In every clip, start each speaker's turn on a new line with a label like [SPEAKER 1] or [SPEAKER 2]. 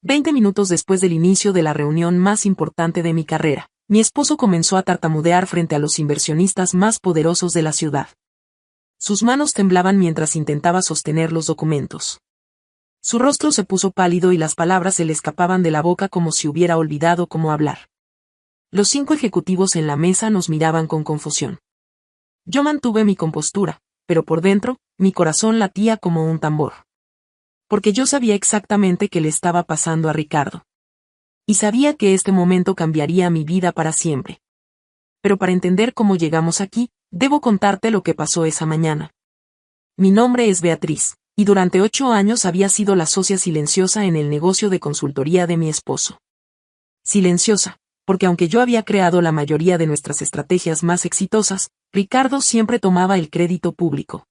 [SPEAKER 1] 20 minutos después del inicio de la reunión más importante de mi carrera, mi esposo comenzó a tartamudear frente a los inversionistas más poderosos de la ciudad. Sus manos temblaban mientras intentaba sostener los documentos. Su rostro se puso pálido y las palabras se le escapaban de la boca como si hubiera olvidado cómo hablar. Los 5 ejecutivos en la mesa nos miraban con confusión. Yo mantuve mi compostura, pero por dentro, mi corazón latía como un tambor. Porque yo sabía exactamente qué le estaba pasando a Ricardo. Y sabía que este momento cambiaría mi vida para siempre. Pero para entender cómo llegamos aquí, debo contarte lo que pasó esa mañana. Mi nombre es Beatriz, y durante 8 años había sido la socia silenciosa en el negocio de consultoría de mi esposo. Silenciosa, porque aunque yo había creado la mayoría de nuestras estrategias más exitosas, Ricardo siempre tomaba el crédito público.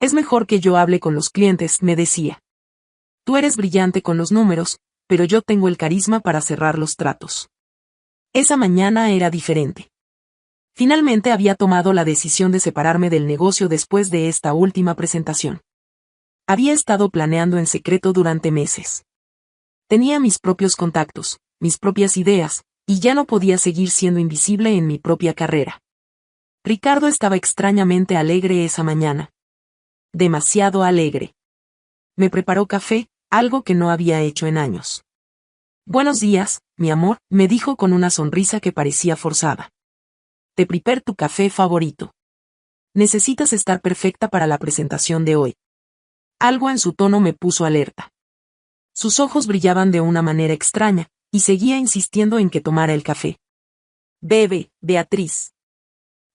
[SPEAKER 1] Es mejor que yo hable con los clientes, me decía. Tú eres brillante con los números, pero yo tengo el carisma para cerrar los tratos. Esa mañana era diferente. Finalmente había tomado la decisión de separarme del negocio después de esta última presentación. Había estado planeando en secreto durante meses. Tenía mis propios contactos, mis propias ideas, y ya no podía seguir siendo invisible en mi propia carrera. Ricardo estaba extrañamente alegre esa mañana. Demasiado alegre. Me preparó café, algo que no había hecho en años. Buenos días, mi amor, me dijo con una sonrisa que parecía forzada. Te preparo tu café favorito. Necesitas estar perfecta para la presentación de hoy. Algo en su tono me puso alerta. Sus ojos brillaban de una manera extraña, y seguía insistiendo en que tomara el café. Bebe, Beatriz.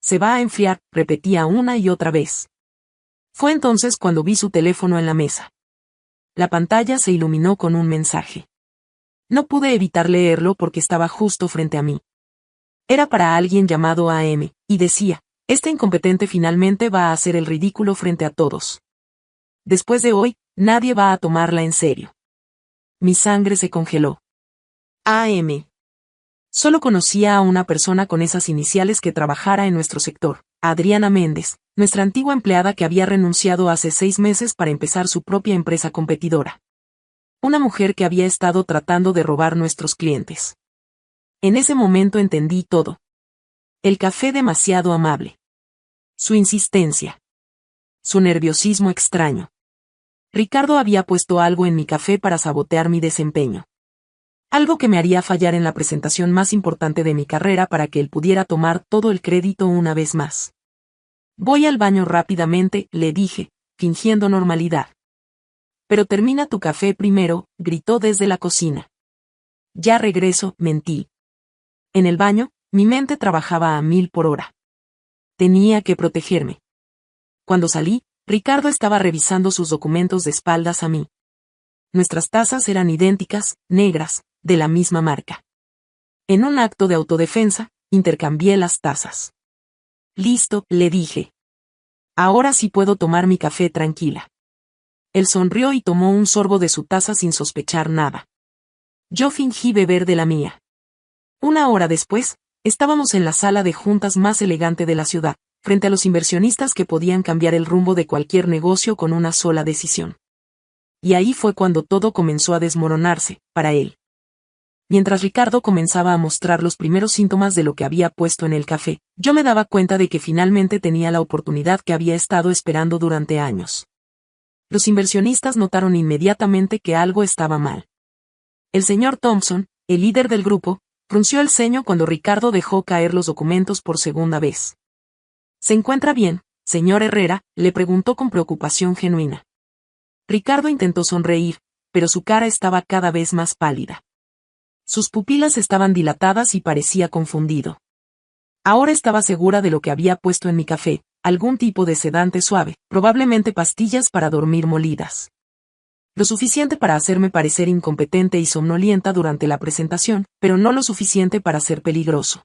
[SPEAKER 1] Se va a enfriar, repetía una y otra vez. Fue entonces cuando vi su teléfono en la mesa. La pantalla se iluminó con un mensaje. No pude evitar leerlo porque estaba justo frente a mí. Era para alguien llamado AM, y decía, este incompetente finalmente va a hacer el ridículo frente a todos. Después de hoy, nadie va a tomarla en serio. Mi sangre se congeló. AM. Solo conocía a una persona con esas iniciales que trabajara en nuestro sector, Adriana Méndez, nuestra antigua empleada que había renunciado hace 6 meses para empezar su propia empresa competidora. Una mujer que había estado tratando de robar nuestros clientes. En ese momento entendí todo. El café demasiado amable. Su insistencia. Su nerviosismo extraño. Ricardo había puesto algo en mi café para sabotear mi desempeño. Algo que me haría fallar en la presentación más importante de mi carrera para que él pudiera tomar todo el crédito una vez más. Voy al baño rápidamente, le dije, fingiendo normalidad. Pero termina tu café primero, gritó desde la cocina. Ya regreso, mentí. En el baño, mi mente trabajaba a 1000 por hora. Tenía que protegerme. Cuando salí, Ricardo estaba revisando sus documentos de espaldas a mí. Nuestras tazas eran idénticas, negras, de la misma marca. En un acto de autodefensa, intercambié las tazas. Listo, le dije. Ahora sí puedo tomar mi café tranquila. Él sonrió y tomó un sorbo de su taza sin sospechar nada. Yo fingí beber de la mía. 1 hora después, estábamos en la sala de juntas más elegante de la ciudad, frente a los inversionistas que podían cambiar el rumbo de cualquier negocio con una sola decisión. Y ahí fue cuando todo comenzó a desmoronarse, para él. Mientras Ricardo comenzaba a mostrar los primeros síntomas de lo que había puesto en el café, yo me daba cuenta de que finalmente tenía la oportunidad que había estado esperando durante años. Los inversionistas notaron inmediatamente que algo estaba mal. El señor Thompson, el líder del grupo, frunció el ceño cuando Ricardo dejó caer los documentos por segunda vez. ¿Se encuentra bien, señor Herrera?, le preguntó con preocupación genuina. Ricardo intentó sonreír, pero su cara estaba cada vez más pálida. Sus pupilas estaban dilatadas y parecía confundido. Ahora estaba segura de lo que había puesto en mi café, algún tipo de sedante suave, probablemente pastillas para dormir molidas. Lo suficiente para hacerme parecer incompetente y somnolienta durante la presentación, pero no lo suficiente para ser peligroso.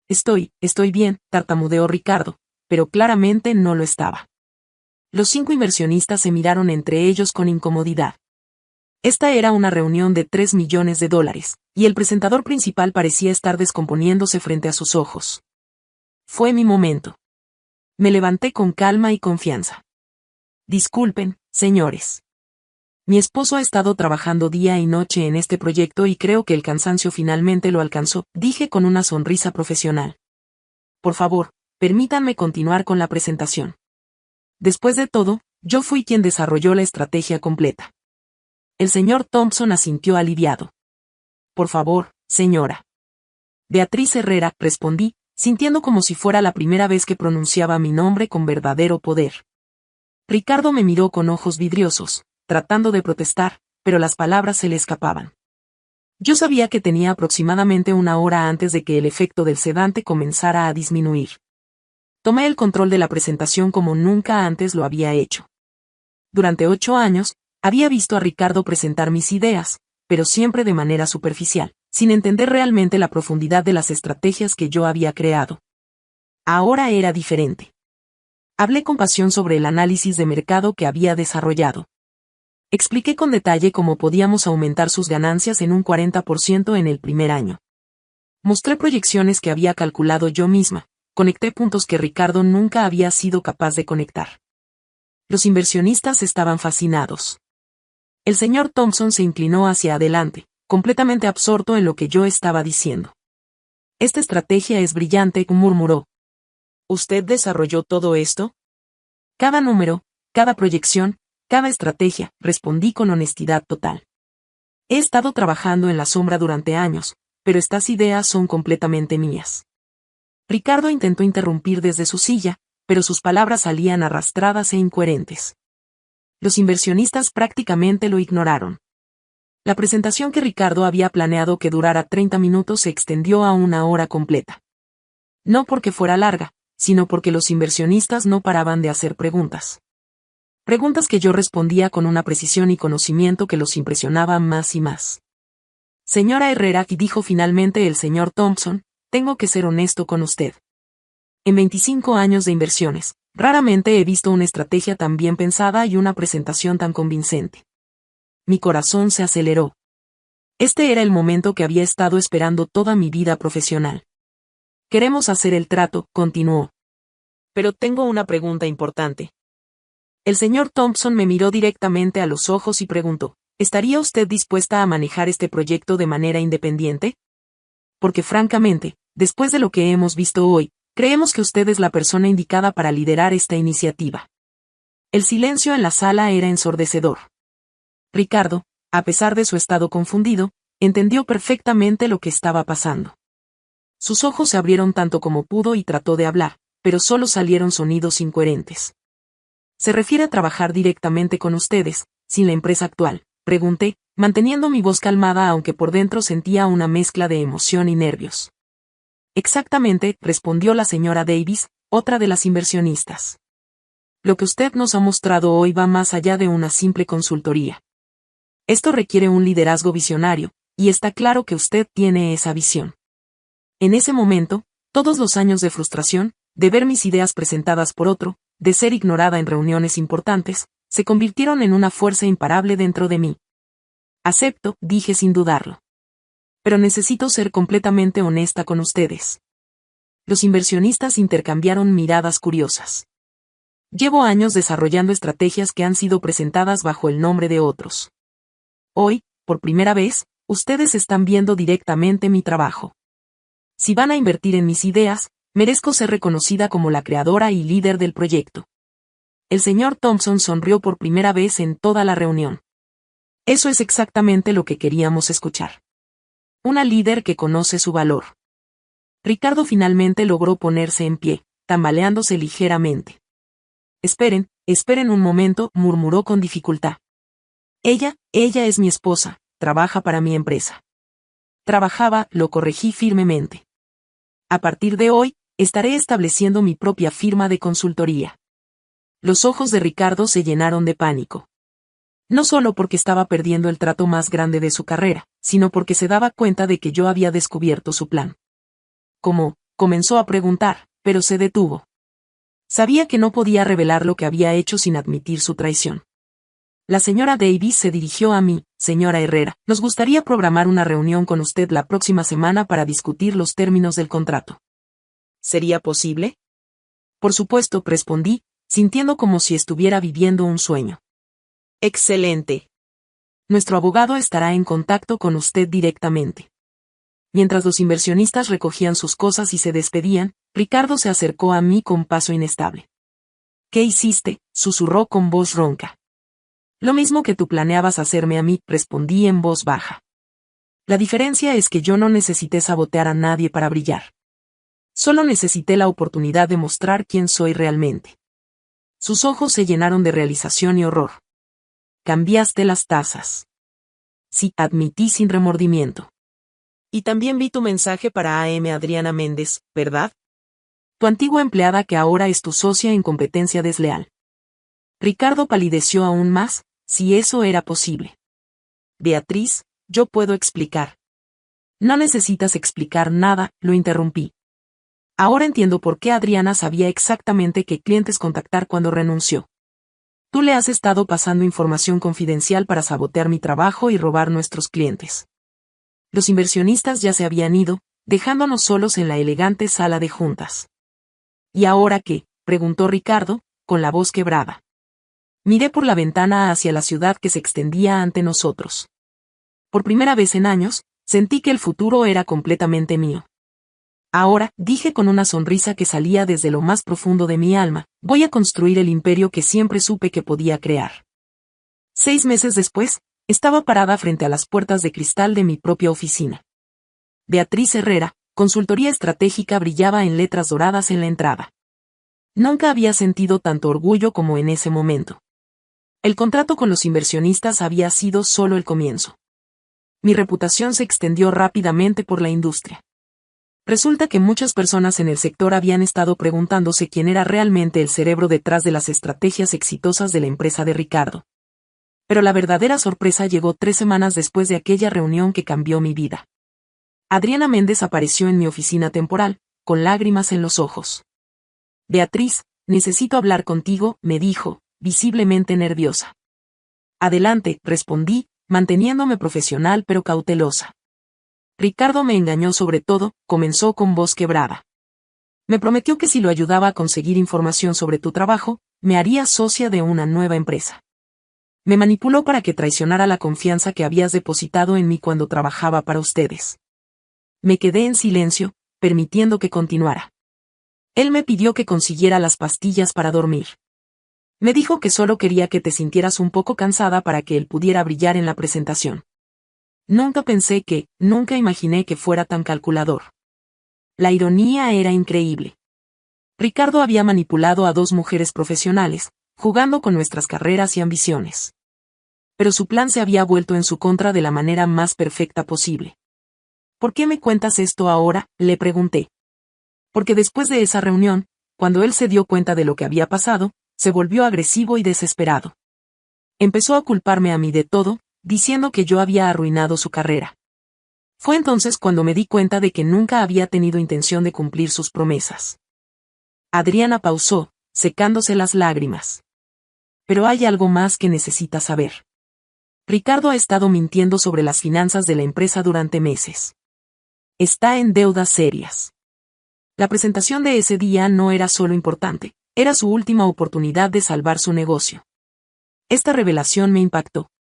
[SPEAKER 1] Estoy bien, tartamudeó Ricardo, pero claramente no lo estaba. Los 5 inversionistas se miraron entre ellos con incomodidad. Esta era una reunión de $3 millones, y el presentador principal parecía estar descomponiéndose frente a sus ojos. Fue mi momento. Me levanté con calma y confianza. Disculpen, señores. Mi esposo ha estado trabajando día y noche en este proyecto y creo que el cansancio finalmente lo alcanzó, dije con una sonrisa profesional. Por favor, permítanme continuar con la presentación. Después de todo, yo fui quien desarrolló la estrategia completa. El señor Thompson asintió aliviado. Por favor, señora. Beatriz Herrera, respondí, sintiendo como si fuera la primera vez que pronunciaba mi nombre con verdadero poder. Ricardo me miró con ojos vidriosos, tratando de protestar, pero las palabras se le escapaban. Yo sabía que tenía aproximadamente una hora antes de que el efecto del sedante comenzara a disminuir. Tomé el control de la presentación como nunca antes lo había hecho. Durante 8 años, había visto a Ricardo presentar mis ideas, pero siempre de manera superficial, sin entender realmente la profundidad de las estrategias que yo había creado. Ahora era diferente. Hablé con pasión sobre el análisis de mercado que había desarrollado. Expliqué con detalle cómo podíamos aumentar sus ganancias en un 40% en el primer año. Mostré proyecciones que había calculado yo misma, conecté puntos que Ricardo nunca había sido capaz de conectar. Los inversionistas estaban fascinados. El señor Thompson se inclinó hacia adelante, completamente absorto en lo que yo estaba diciendo. Esta estrategia es brillante, murmuró. ¿Usted desarrolló todo esto? Cada número, cada proyección, cada estrategia, respondí con honestidad total. He estado trabajando en la sombra durante años, pero estas ideas son completamente mías. Ricardo intentó interrumpir desde su silla, pero sus palabras salían arrastradas e incoherentes. Los inversionistas prácticamente lo ignoraron. La presentación que Ricardo había planeado que durara 30 minutos se extendió a una hora completa. No porque fuera larga, sino porque los inversionistas no paraban de hacer preguntas. Preguntas que yo respondía con una precisión y conocimiento que los impresionaba más y más. Señora Herrera, dijo finalmente el señor Thompson, tengo que ser honesto con usted. En 25 años de inversiones, raramente he visto una estrategia tan bien pensada y una presentación tan convincente. Mi corazón se aceleró. Este era el momento que había estado esperando toda mi vida profesional. Queremos hacer el trato, continuó. Pero tengo una pregunta importante. El señor Thompson me miró directamente a los ojos y preguntó, ¿estaría usted dispuesta a manejar este proyecto de manera independiente? Porque francamente, después de lo que hemos visto hoy, creemos que usted es la persona indicada para liderar esta iniciativa. El silencio en la sala era ensordecedor. Ricardo, a pesar de su estado confundido, entendió perfectamente lo que estaba pasando. Sus ojos se abrieron tanto como pudo y trató de hablar, pero solo salieron sonidos incoherentes. ¿Se refiere a trabajar directamente con ustedes, sin la empresa actual?, pregunté, manteniendo mi voz calmada aunque por dentro sentía una mezcla de emoción y nervios. Exactamente, respondió la señora Davis, otra de las inversionistas. Lo que usted nos ha mostrado hoy va más allá de una simple consultoría. Esto requiere un liderazgo visionario, y está claro que usted tiene esa visión. En ese momento, todos los años de frustración, de ver mis ideas presentadas por otro, de ser ignorada en reuniones importantes, se convirtieron en una fuerza imparable dentro de mí. Acepto, dije sin dudarlo. Pero necesito ser completamente honesta con ustedes. Los inversionistas intercambiaron miradas curiosas. Llevo años desarrollando estrategias que han sido presentadas bajo el nombre de otros. Hoy, por primera vez, ustedes están viendo directamente mi trabajo. Si van a invertir en mis ideas, merezco ser reconocida como la creadora y líder del proyecto. El señor Thompson sonrió por primera vez en toda la reunión. Eso es exactamente lo que queríamos escuchar. Una líder que conoce su valor. Ricardo finalmente logró ponerse en pie, tambaleándose ligeramente. Esperen un momento, murmuró con dificultad. Ella es mi esposa, trabaja para mi empresa. Trabajaba, lo corregí firmemente. A partir de hoy, estaré estableciendo mi propia firma de consultoría. Los ojos de Ricardo se llenaron de pánico. No solo porque estaba perdiendo el trato más grande de su carrera, sino porque se daba cuenta de que yo había descubierto su plan. ¿Cómo? Comenzó a preguntar, pero se detuvo. Sabía que no podía revelar lo que había hecho sin admitir su traición. La señora Davis se dirigió a mí, señora Herrera, nos gustaría programar una reunión con usted la próxima semana para discutir los términos del contrato. ¿Sería posible? Por supuesto, respondí, sintiendo como si estuviera viviendo un sueño. Excelente. Nuestro abogado estará en contacto con usted directamente. Mientras los inversionistas recogían sus cosas y se despedían, Ricardo se acercó a mí con paso inestable. ¿Qué hiciste?, susurró con voz ronca. Lo mismo que tú planeabas hacerme a mí, respondí en voz baja. La diferencia es que yo no necesité sabotear a nadie para brillar. Solo necesité la oportunidad de mostrar quién soy realmente. Sus ojos se llenaron de realización y horror. Cambiaste las tazas. Sí, admití sin remordimiento. Y también vi tu mensaje para AM Adriana Méndez, ¿verdad? Tu antigua empleada que ahora es tu socia en competencia desleal. Ricardo palideció aún más, si eso era posible. Beatriz, yo puedo explicar. No necesitas explicar nada, lo interrumpí. Ahora entiendo por qué Adriana sabía exactamente qué clientes contactar cuando renunció. Tú le has estado pasando información confidencial para sabotear mi trabajo y robar nuestros clientes. Los inversionistas ya se habían ido, dejándonos solos en la elegante sala de juntas. ¿Y ahora qué?, preguntó Ricardo, con la voz quebrada. Miré por la ventana hacia la ciudad que se extendía ante nosotros. Por primera vez en años, sentí que el futuro era completamente mío. Ahora, dije con una sonrisa que salía desde lo más profundo de mi alma, voy a construir el imperio que siempre supe que podía crear. 6 meses después, estaba parada frente a las puertas de cristal de mi propia oficina. Beatriz Herrera, Consultoría Estratégica, brillaba en letras doradas en la entrada. Nunca había sentido tanto orgullo como en ese momento. El contrato con los inversionistas había sido solo el comienzo. Mi reputación se extendió rápidamente por la industria. Resulta que muchas personas en el sector habían estado preguntándose quién era realmente el cerebro detrás de las estrategias exitosas de la empresa de Ricardo. Pero la verdadera sorpresa llegó 3 semanas después de aquella reunión que cambió mi vida. Adriana Méndez apareció en mi oficina temporal, con lágrimas en los ojos. Beatriz, necesito hablar contigo, me dijo, visiblemente nerviosa. Adelante, respondí, manteniéndome profesional pero cautelosa. Ricardo me engañó sobre todo, comenzó con voz quebrada. Me prometió que si lo ayudaba a conseguir información sobre tu trabajo, me haría socia de una nueva empresa. Me manipuló para que traicionara la confianza que habías depositado en mí cuando trabajaba para ustedes. Me quedé en silencio, permitiendo que continuara. Él me pidió que consiguiera las pastillas para dormir. Me dijo que solo quería que te sintieras un poco cansada para que él pudiera brillar en la presentación. Nunca imaginé que fuera tan calculador. La ironía era increíble. Ricardo había manipulado a 2 mujeres profesionales, jugando con nuestras carreras y ambiciones. Pero su plan se había vuelto en su contra de la manera más perfecta posible. ¿Por qué me cuentas esto ahora?, le pregunté. Porque después de esa reunión, cuando él se dio cuenta de lo que había pasado, se volvió agresivo y desesperado. Empezó a culparme a mí de todo, diciendo que yo había arruinado su carrera. Fue entonces cuando me di cuenta de que nunca había tenido intención de cumplir sus promesas. Adriana pausó, secándose las lágrimas. Pero hay algo más que necesitas saber. Ricardo ha estado mintiendo sobre las finanzas de la empresa durante meses. Está en deudas serias. La presentación de ese día no era solo importante, era su última oportunidad de salvar su negocio. Esta revelación me impactó.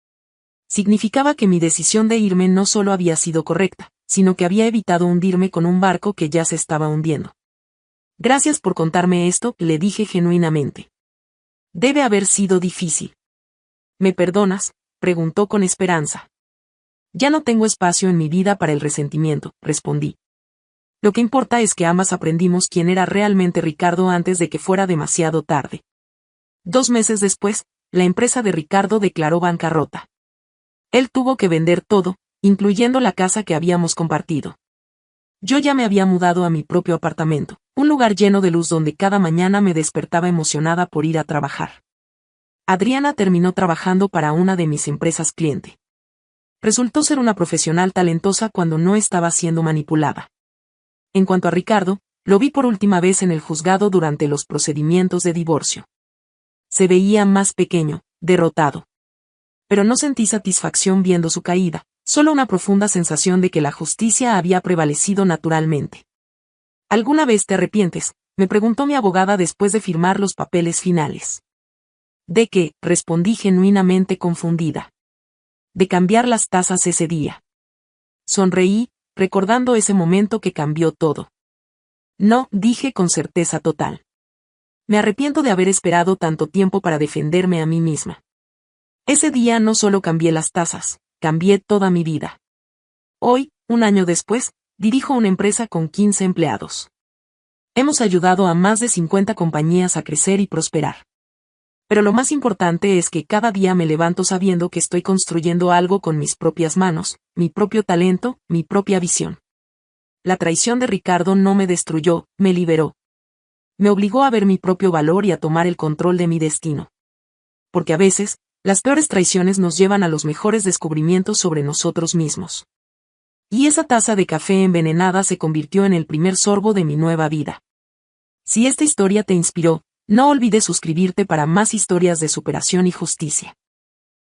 [SPEAKER 1] Significaba que mi decisión de irme no solo había sido correcta, sino que había evitado hundirme con un barco que ya se estaba hundiendo. Gracias por contarme esto, le dije genuinamente. Debe haber sido difícil. ¿Me perdonas?, preguntó con esperanza. Ya no tengo espacio en mi vida para el resentimiento, respondí. Lo que importa es que ambas aprendimos quién era realmente Ricardo antes de que fuera demasiado tarde. 2 meses después, la empresa de Ricardo declaró bancarrota. Él tuvo que vender todo, incluyendo la casa que habíamos compartido. Yo ya me había mudado a mi propio apartamento, un lugar lleno de luz donde cada mañana me despertaba emocionada por ir a trabajar. Adriana terminó trabajando para una de mis empresas cliente. Resultó ser una profesional talentosa cuando no estaba siendo manipulada. En cuanto a Ricardo, lo vi por última vez en el juzgado durante los procedimientos de divorcio. Se veía más pequeño, derrotado. Pero no sentí satisfacción viendo su caída, solo una profunda sensación de que la justicia había prevalecido naturalmente. ¿Alguna vez te arrepientes?, me preguntó mi abogada después de firmar los papeles finales. ¿De qué?, respondí genuinamente confundida. de cambiar las tazas ese día. Sonreí, recordando ese momento que cambió todo. No, dije con certeza total. Me arrepiento de haber esperado tanto tiempo para defenderme a mí misma. Ese día no solo cambié las tazas, cambié toda mi vida. Hoy, un año después, dirijo una empresa con 15 empleados. Hemos ayudado a más de 50 compañías a crecer y prosperar. Pero lo más importante es que cada día me levanto sabiendo que estoy construyendo algo con mis propias manos, mi propio talento, mi propia visión. La traición de Ricardo no me destruyó, me liberó. Me obligó a ver mi propio valor y a tomar el control de mi destino. Porque a veces, las peores traiciones nos llevan a los mejores descubrimientos sobre nosotros mismos. Y esa taza de café envenenada se convirtió en el primer sorbo de mi nueva vida. Si esta historia te inspiró, no olvides suscribirte para más historias de superación y justicia.